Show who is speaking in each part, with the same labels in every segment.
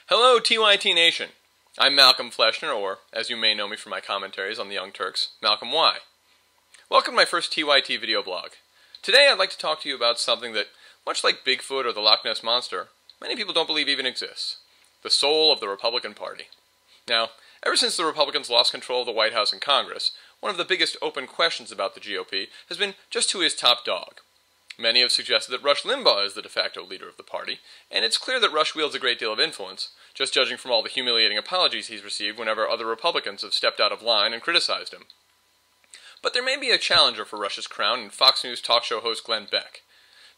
Speaker 1: Hello, TYT Nation. I'm Malcolm Fleschner, or, as you may know me from my commentaries on the Young Turks, Malcolm Y. Welcome to my first TYT video blog. Today I'd like to talk to you about something that, much like Bigfoot or the Loch Ness Monster, many people don't believe even exists. The soul of the Republican Party. Now, ever since the Republicans lost control of the White House and Congress, one of the biggest open questions about the GOP has been just who is top dog. Many have suggested that Rush Limbaugh is the de facto leader of the party, and it's clear that Rush wields a great deal of influence, just judging from all the humiliating apologies he's received whenever other Republicans have stepped out of line and criticized him. But there may be a challenger for Rush's crown in Fox News talk show host Glenn Beck.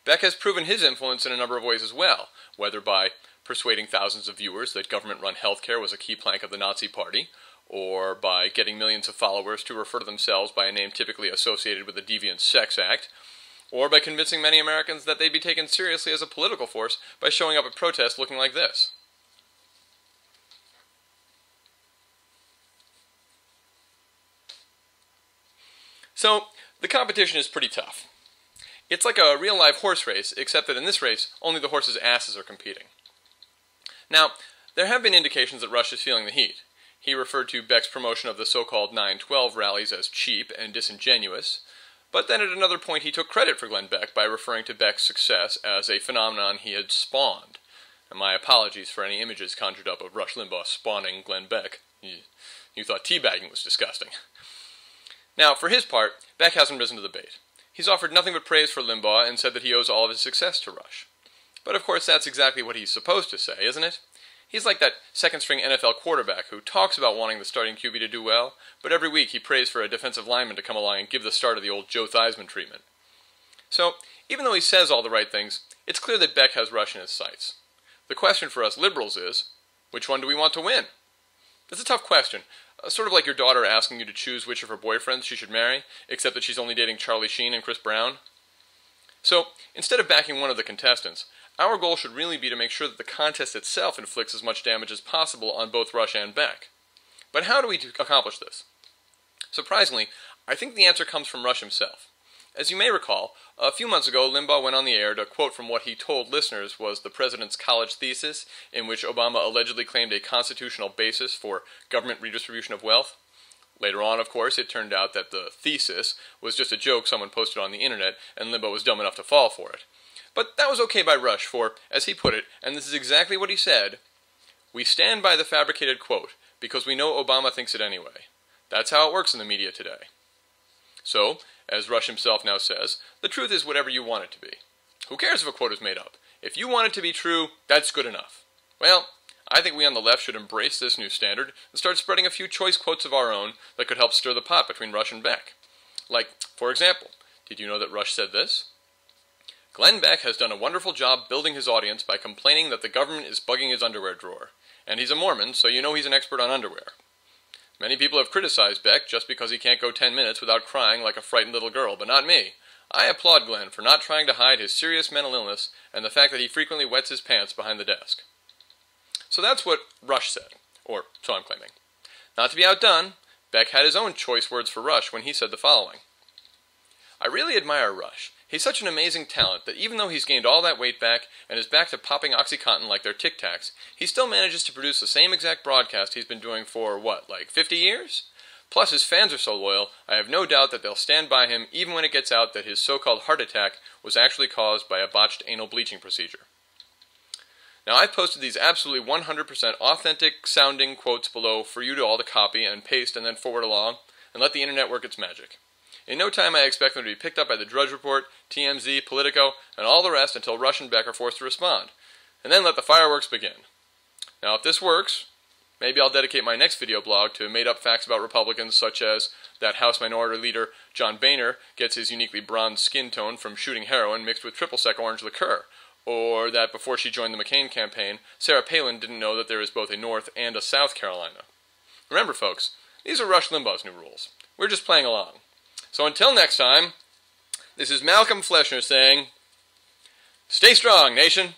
Speaker 1: Beck has proven his influence in a number of ways as well, whether by persuading thousands of viewers that government-run healthcare was a key plank of the Nazi Party, or by getting millions of followers to refer to themselves by a name typically associated with the deviant sex act, or by convincing many Americans that they'd be taken seriously as a political force by showing up at protests looking like this. So, the competition is pretty tough. It's like a real-life horse race, except that in this race, only the horses' asses are competing. Now, there have been indications that Rush is feeling the heat. He referred to Beck's promotion of the so-called 9/12 rallies as cheap and disingenuous, but then at another point he took credit for Glenn Beck by referring to Beck's success as a phenomenon he had spawned. And my apologies for any images conjured up of Rush Limbaugh spawning Glenn Beck. You thought teabagging was disgusting. Now, for his part, Beck hasn't risen to the bait. He's offered nothing but praise for Limbaugh and said that he owes all of his success to Rush. But of course that's exactly what he's supposed to say, isn't it? He's like that second-string NFL quarterback who talks about wanting the starting QB to do well, but every week he prays for a defensive lineman to come along and give the start of the old Joe Theismann treatment. So, even though he says all the right things, it's clear that Beck has Rush in his sights. The question for us liberals is, which one do we want to win? It's a tough question. Sort of like your daughter asking you to choose which of her boyfriends she should marry, except that she's only dating Charlie Sheen and Chris Brown. So, instead of backing one of the contestants, our goal should really be to make sure that the contest itself inflicts as much damage as possible on both Rush and Beck. But how do we accomplish this? Surprisingly, I think the answer comes from Rush himself. As you may recall, a few months ago, Limbaugh went on the air to quote from what he told listeners was the president's college thesis, in which Obama allegedly claimed a constitutional basis for government redistribution of wealth. Later on, of course, it turned out that the thesis was just a joke someone posted on the internet, and Limbaugh was dumb enough to fall for it. But that was okay by Rush, for, as he put it, and this is exactly what he said, "We stand by the fabricated quote, because we know Obama thinks it anyway. That's how it works in the media today." So, as Rush himself now says, the truth is whatever you want it to be. Who cares if a quote is made up? If you want it to be true, that's good enough. Well, I think we on the left should embrace this new standard and start spreading a few choice quotes of our own that could help stir the pot between Rush and Beck. Like, for example, did you know that Rush said this? "Glenn Beck has done a wonderful job building his audience by complaining that the government is bugging his underwear drawer. And he's a Mormon, so you know he's an expert on underwear. Many people have criticized Beck just because he can't go 10 minutes without crying like a frightened little girl, but not me. I applaud Glenn for not trying to hide his serious mental illness and the fact that he frequently wets his pants behind the desk." So that's what Rush said, or so I'm claiming. Not to be outdone, Beck had his own choice words for Rush when he said the following. "I really admire Rush. He's such an amazing talent that even though he's gained all that weight back and is back to popping Oxycontin like they're Tic Tacs, he still manages to produce the same exact broadcast he's been doing for, what, like 50 years? Plus his fans are so loyal, I have no doubt that they'll stand by him even when it gets out that his so-called heart attack was actually caused by a botched anal bleaching procedure." Now I've posted these absolutely 100% authentic sounding quotes below for you to all to copy and paste and then forward along, and let the internet work its magic. In no time I expect them to be picked up by the Drudge Report, TMZ, Politico, and all the rest until Rush and Beck are forced to respond. And then let the fireworks begin. Now if this works, maybe I'll dedicate my next video blog to made-up facts about Republicans, such as that House Minority Leader John Boehner gets his uniquely bronze skin tone from shooting heroin mixed with triple-sec orange liqueur, or that before she joined the McCain campaign, Sarah Palin didn't know that there is both a North and a South Carolina. Remember, folks, these are Rush Limbaugh's new rules. We're just playing along. So until next time, this is Malcolm Fleschner saying, stay strong, nation!